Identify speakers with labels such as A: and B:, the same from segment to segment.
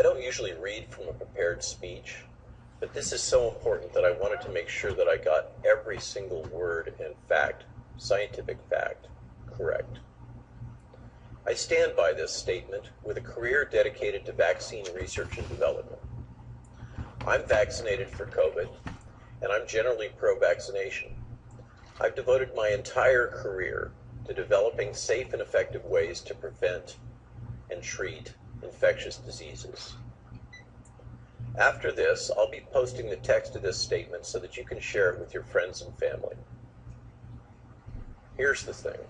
A: I don't usually read from a prepared speech, but this is so important that I wanted to make sure that I got every single word and fact, scientific fact, correct. I stand by this statement with a career dedicated to vaccine research and development. I'm vaccinated for COVID, and I'm generally pro-vaccination. I've devoted my entire career to developing safe and effective ways to prevent and treat infectious diseases. After this, I'll be posting the text of this statement so that you can share it with your friends and family. Here's the thing.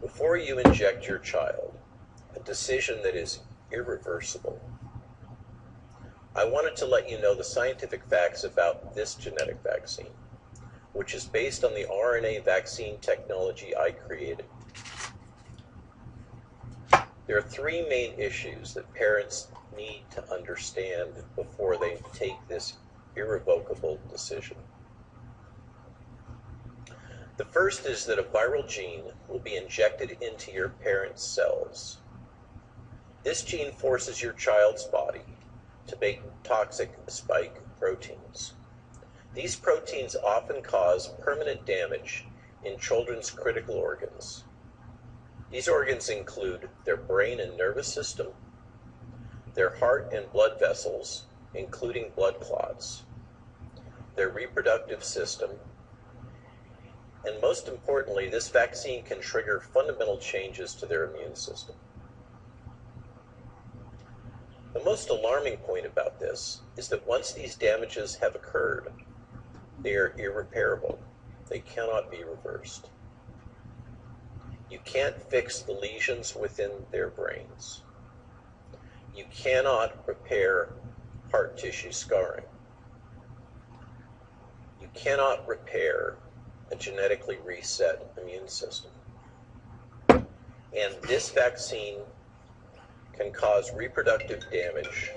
A: Before you inject your child, a decision that is irreversible, I wanted to let you know the scientific facts about this genetic vaccine, which is based on the RNA vaccine technology I created. There are three main issues that parents need to understand before they take this irrevocable decision. The first is that a viral gene will be injected into your parent's cells. This gene forces your child's body to make toxic spike proteins. These proteins often cause permanent damage in children's critical organs. These organs include their brain and nervous system, their heart and blood vessels, including blood clots, their reproductive system, and most importantly, this vaccine can trigger fundamental changes to their immune system. The most alarming point about this is that once these damages have occurred, they are irreparable. They cannot be reversed. You can't fix the lesions within their brains. You cannot repair heart tissue scarring. You cannot repair a genetically reset immune system. And this vaccine can cause reproductive damage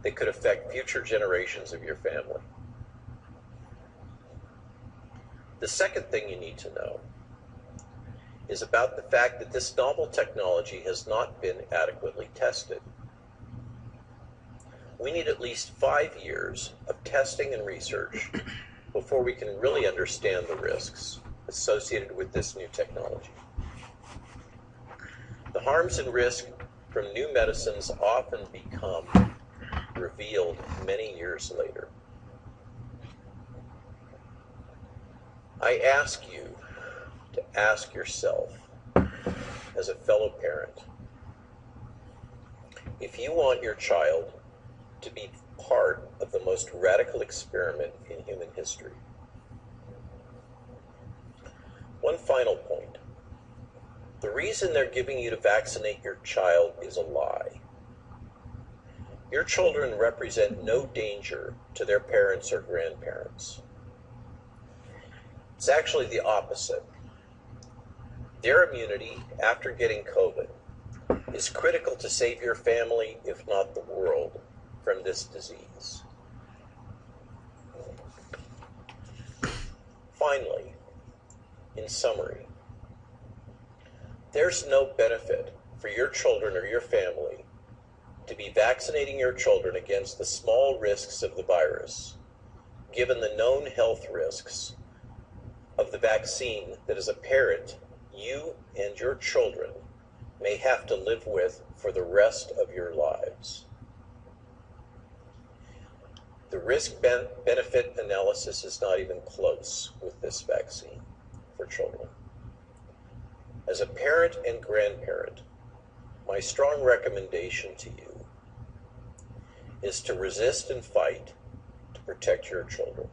A: that could affect future generations of your family. The second thing you need to know is about the fact that this novel technology has not been adequately tested. We need at least 5 years of testing and research before we can really understand the risks associated with this new technology. The harms and risks from new medicines often become revealed many years later. I ask you to ask yourself, as a fellow parent, if you want your child to be part of the most radical experiment in human history. One final point. The reason they're giving you to vaccinate your child is a lie. Your children represent no danger to their parents or grandparents. It's actually the opposite. Their immunity after getting COVID is critical to save your family, if not the world, from this disease. Finally, in summary, there's no benefit for your children or your family to be vaccinating your children against the small risks of the virus, given the known health risks of the vaccine that as a parent, you and your children may have to live with for the rest of your lives. The risk-benefit analysis is not even close with this vaccine for children. As a parent and grandparent, my strong recommendation to you is to resist and fight to protect your children.